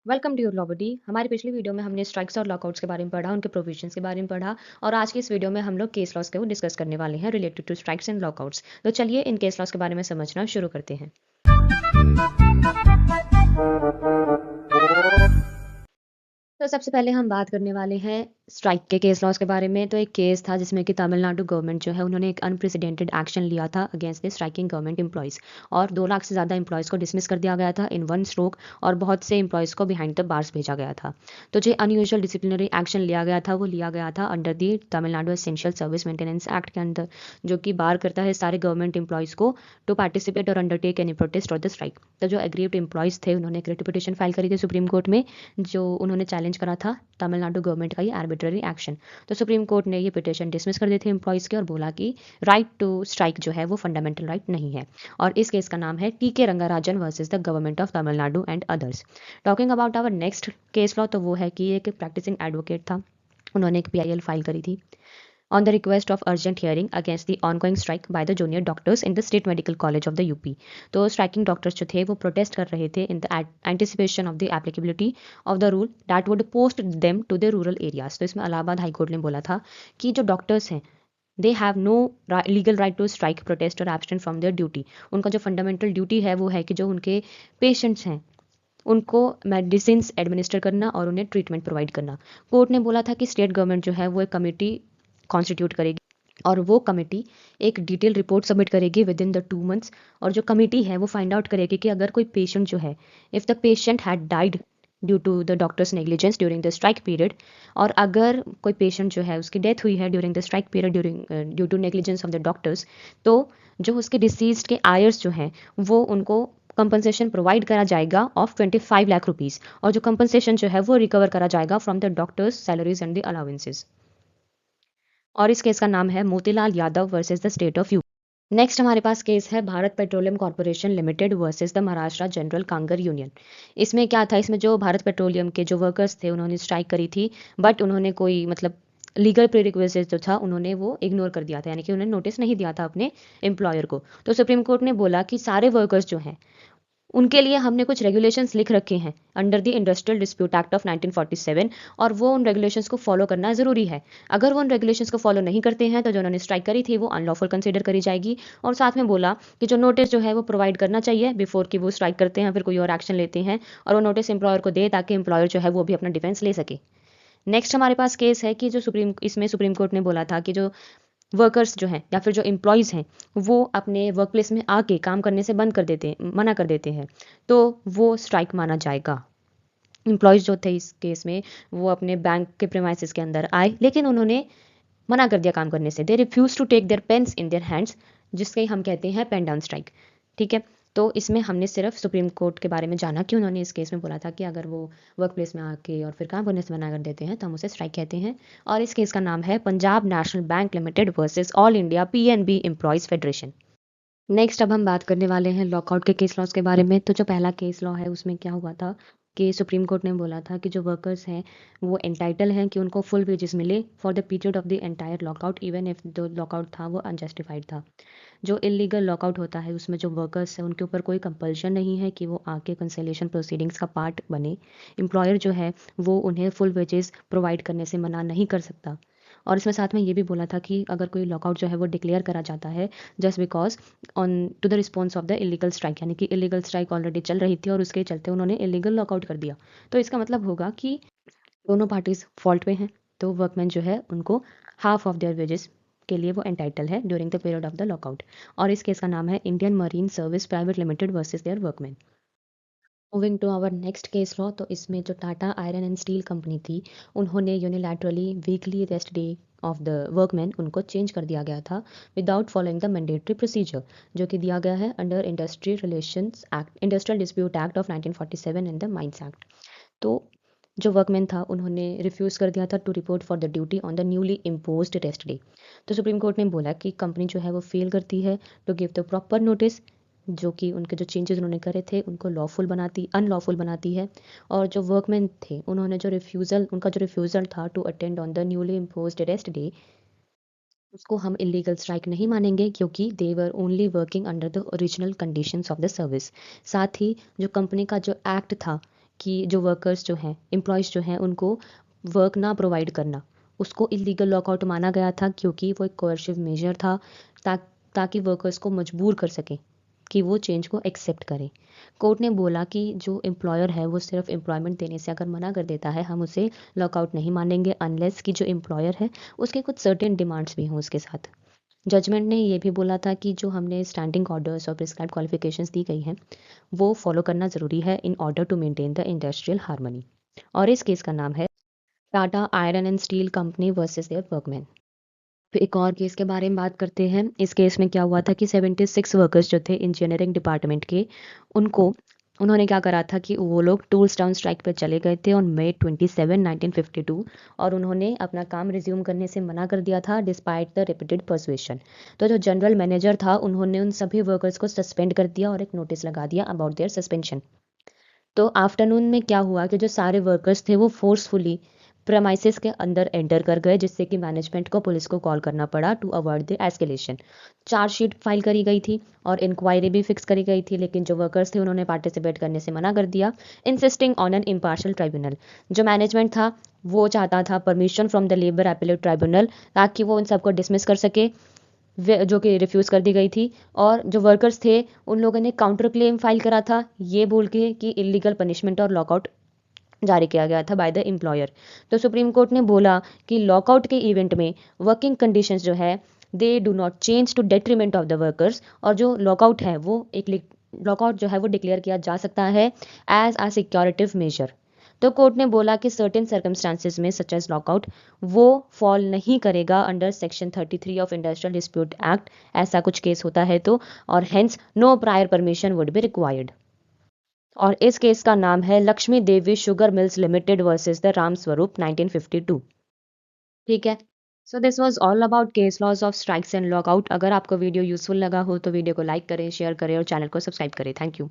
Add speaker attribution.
Speaker 1: Welcome to your लॉबडी। हमारी पिछली video में हमने स्ट्राइक्स और लॉकआउट्स के बारे में पढ़ा, उनके प्रोविजंस के बारे में पढ़ा और आज की इस वीडियो में हम लोग केस लॉस को डिस्कस करने वाले हैं related to strikes and lockouts. तो चलिए इन केस लॉस के बारे में समझना शुरू करते हैं। तो सबसे पहले हम बात करने वाले हैं स्ट्राइक के केस लॉस के बारे में। तो एक केस था जिसमें कि तमिलनाडु गवर्नमेंट जो है उन्होंने एक अनप्रेसिडेंटेड एक्शन लिया था against the striking government employees और 2 लाख से ज़्यादा एम्प्लॉयज़ को डिसमिस कर दिया गया था इन वन स्ट्रोक और बहुत से एम्प्लॉयज़ को बिहाइंड द बार्स भेजा गया था। तो जो अनयूजुअल डिसिप्लिनरी एक्शन लिया गया था वो लिया गया था under the Tamil Nadu essential service maintenance act के अंदर, जो कि बार करता है सारे गवर्नमेंट एम्प्लॉयज़ को टू पार्टिसिपेट और अंडरटेक एनी प्रोटेस्ट और द स्ट्राइक। तो जो एग्रीव्ड एम्प्लॉयज़ थे उन्होंने एक रिट पिटीशन फाइल करी थी सुप्रीम कोर्ट में, जो उन्होंने चैलेंज करा था तमिलनाडु गवर्नमेंट का ये आर्बिट्ररी एक्शन। तो सुप्रीम कोर्ट ने ये पिटीशन डिसमिस कर दी थी एम्प्लॉयज़ के और बोला कि राइट टू स्ट्राइक जो है वो फंडामेंटल राइट नहीं है। और इस केस का नाम है T K. Rangarajan versus the government of Tamil Nadu and others. Talking about our next case law, तो वो है कि एक प्रैक्टिसिंग एडवोकेट था, उन्होंने एक पीआईएल फाइल करी थी on the request of urgent hearing against the ongoing strike by the junior doctors in the State Medical College of the UP। तो स्ट्राइकिंग डॉक्टर्स जो थे वो प्रोटेस्ट कर रहे थे in the anticipation of the applicability of the rule that would post them to the rural areas. तो इसमें Allahabad high court ने बोला था कि जो डॉक्टर्स हैं they have no legal right to strike, protest और एब्सटेंट फ्रॉम देयर ड्यूटी। उनका जो फंडामेंटल ड्यूटी है वो है कि जो उनके पेशेंट्स हैं उनको मेडिसिन एडमिनिस्टर करना और उन्हें ट्रीटमेंट प्रोवाइड करना। कोर्ट ने बोला था कि स्टेट गवर्नमेंट जो है वो एक कमेटी कॉन्स्टिट्यूट करेगी और वो कमेटी एक डिटेल रिपोर्ट सबमिट करेगी विद इन द 2 मंथ्स। और जो कमेटी है वो फाइंड आउट करेगी कि अगर कोई पेशेंट जो है, if the patient had died due to the doctors negligence during the strike period, और अगर कोई पेशेंट जो है उसकी डेथ हुई है during the strike period due to negligence of the doctors, तो जो उसके डिसीज के आयर्स जो हैं वो उनको कंपनसेशन प्रोवाइड करा जाएगा ऑफ 25 लाख रुपीज़, और जो कंपनसेशन जो है वो रिकवर करा जाएगा from the doctors salaries and the allowances. और इस केस का नाम है Motilal Yadav versus the State of UP. Next हमारे पास केस है Bharat Petroleum Corporation Limited versus the Maharashtra General Kamgar Union. इसमें क्या था, इसमें जो भारत पेट्रोलियम के जो वर्कर्स थे उन्होंने स्ट्राइक करी थी, बट उन्होंने कोई मतलब लीगल प्रीरिक्विजिट जो था उन्होंने वो इग्नोर कर दिया था, यानी कि उन्होंने नोटिस नहीं दिया था अपने एम्प्लॉयर को। तो सुप्रीम कोर्ट ने बोला कि सारे वर्कर्स जो हैं उनके लिए हमने कुछ रेगुलेशंस लिख रखे हैं under the industrial dispute act of 1947, और वो उन रेगुलेशंस को फॉलो करना ज़रूरी है। अगर वो उन रेगुलेशंस को फॉलो नहीं करते हैं तो जो उन्होंने स्ट्राइक करी थी वो अनलॉफुल कंसीडर करी जाएगी। और साथ में बोला कि जो नोटिस जो है वो प्रोवाइड करना चाहिए बिफोर कि वो स्ट्राइक करते हैं फिर कोई और एक्शन लेते हैं, और वो नोटिस एम्प्लॉयर को दे ताकि एम्प्लॉयर जो है वो भी अपना डिफेंस ले सके। नेक्स्ट हमारे पास केस है कि जो सुप्रीम कोर्ट ने बोला था कि जो वर्कर्स जो हैं या फिर जो एम्प्लॉयज़ हैं वो अपने वर्क प्लेस में आके काम करने से मना कर देते हैं, तो वो स्ट्राइक माना जाएगा। एम्प्लॉयज़ जो थे इस केस में वो अपने बैंक के प्रेमाइसेस के अंदर आए, लेकिन उन्होंने मना कर दिया काम करने से। They refuse to take their pens in their hands, जिसके हम कहते हैं पेन डाउन स्ट्राइक। ठीक है, तो इसमें हमने सिर्फ सुप्रीम कोर्ट के बारे में जाना कि उन्होंने इस केस में बोला था कि अगर वो वर्क प्लेस में आके और फिर काम करने से मना कर देते हैं तो हम उसे स्ट्राइक कहते हैं। और इस केस का नाम है Punjab national bank limited versus all India PNB employees federation. Next अब हम बात करने वाले हैं लॉकआउट के केस लॉस के बारे में। तो जो पहला केस लॉ है उसमें क्या हुआ था कि सुप्रीम कोर्ट ने बोला था कि जो वर्कर्स हैं वो एंटाइटल हैं कि उनको फुल वेजेस मिले for the period of the entire lockout, even if जो लॉकआउट था वो अनजस्टिफाइड था। जो इलीगल लॉकआउट होता है उसमें जो वर्कर्स हैं उनके ऊपर कोई कंपल्शन नहीं है कि वो आके कंसलेशन प्रोसीडिंग्स का पार्ट बने। एम्प्लॉयर जो है वो उन्हें फुल वेजेस प्रोवाइड करने से मना नहीं कर सकता। और इसमें साथ में ये भी बोला था कि अगर कोई लॉकआउट जो है वो डिक्लेयर करा जाता है just because on to the response of the illegal strike, यानी कि इलीगल स्ट्राइक ऑलरेडी चल रही थी और उसके चलते उन्होंने इलीगल लॉकआउट कर दिया, तो इसका मतलब होगा कि दोनों पार्टीज फॉल्ट में हैं, तो वर्कमैन जो है उनको हाफ ऑफ देयर वेजेस के लिए वो एंटाइटल है during the period of the lockout. और इस केस का नाम है Indian marine service private limited versus their workman. Moving to our next case law, तो इसमें जो Tata iron and steel company थी उन्होंने unilaterally weekly rest day of the workman उनको चेंज कर दिया गया था without following the mandatory procedure, जो कि दिया गया है under industrial relations act, industrial dispute act of 1947 and the mines act. तो जो वर्कमैन था उन्होंने रिफ्यूज़ कर दिया था to report for the duty on the newly imposed rest day. तो सुप्रीम कोर्ट ने बोला कि कंपनी जो है वो फेल करती है to give the proper notice, जो कि उनके जो चेंजेस उन्होंने करे थे उनको अनलॉफुल बनाती है। और जो वर्कमैन थे उन्होंने उनका जो रिफ्यूज़ल था to attend on the newly imposed rest day, उसको हम इलीगल स्ट्राइक नहीं मानेंगे क्योंकि they were only working under the original conditions of the service. साथ ही जो कंपनी का जो एक्ट था कि जो वर्कर्स जो हैं, एम्प्लॉयज़ जो हैं, उनको वर्क ना प्रोवाइड करना, उसको इलीगल लॉकआउट माना गया था, क्योंकि वो एक कोercive मेजर था ता ताकि वर्कर्स को मजबूर कर सकें कि वो चेंज को एक्सेप्ट करें। कोर्ट ने बोला कि जो एम्प्लॉयर है वो सिर्फ एम्प्लॉयमेंट देने से अगर मना कर देता है, हम उसे लॉकआउट नहीं मानेंगे अनलेस कि जो एम्प्लॉयर है उसके कुछ सर्टेन डिमांड्स भी हों उसके साथ। जजमेंट ने ये भी बोला था कि जो हमने स्टैंडिंग ऑर्डर्स और प्रिस्क्राइब्ड क्वालिफिकेशंस दी गई हैं, वो फॉलो करना ज़रूरी है in order to maintain the industrial harmony. और इस केस का नाम है Tata iron and steel company versus their workman. फिर एक और केस के बारे में बात करते हैं। इस केस में क्या हुआ था कि 76 वर्कर्स जो थे इंजीनियरिंग डिपार्टमेंट के, उनको उन्होंने क्या करा था कि वो लोग टूल्स टाउन स्ट्राइक पर चले गए थे ऑन May 27, 1952, और उन्होंने अपना काम रिज्यूम करने से मना कर दिया था डिस्पाइट द रिपीटेड परसुएशन। तो जो जनरल मैनेजर था, उन्होंने उन सभी वर्कर्स को सस्पेंड कर दिया और एक नोटिस लगा दिया अबाउट देयर सस्पेंशन। तो आफ्टरनून में क्या हुआ कि जो सारे वर्कर्स थे वो फोर्सफुली प्रेमाइसिस के अंदर एंटर कर गए, जिससे कि मैनेजमेंट को पुलिस को कॉल करना पड़ा to avoid the escalation. Chargesheet file करी गई थी और इंक्वायरी भी फिक्स करी गई थी, लेकिन जो वर्कर्स थे उन्होंने पार्टिसिपेट करने से मना कर दिया, insisting on an impartial tribunal. जो मैनेजमेंट था वो चाहता था permission from the labour appellate tribunal, ताकि वो उन सबको डिसमिस कर सके, जो कि रिफ्यूज़ कर दी गई थी। और जो वर्कर्स थे उन लोगों ने काउंटर क्लेम फाइल करा था, ये बोल के कि इलीगल पनिशमेंट और लॉकआउट जारी किया गया था बाय द एम्प्लॉयर। तो सुप्रीम कोर्ट ने बोला कि लॉकआउट के इवेंट में वर्किंग कंडीशंस जो है they do not change to detriment of the workers, और जो लॉकआउट है वो एक लॉकआउट जो है वो डिक्लेयर किया जा सकता है एज अ सिक्योरिटिव मेजर। तो कोर्ट ने बोला कि सर्टेन सर्कमस्टांसिस में सच एज लॉकआउट वो फॉल नहीं करेगा under section 33 of industrial dispute act, ऐसा कुछ केस होता है तो, और hence no prior permission would be required. और इस केस का नाम है Lakshmi Devi Sugar Mills Limited versus the Ram Swaroop 1952। ठीक है। So this was all about case laws of strikes and lockout. अगर आपको वीडियो यूजफुल लगा हो तो वीडियो को लाइक करें, शेयर करें और चैनल को सब्सक्राइब करें। Thank you.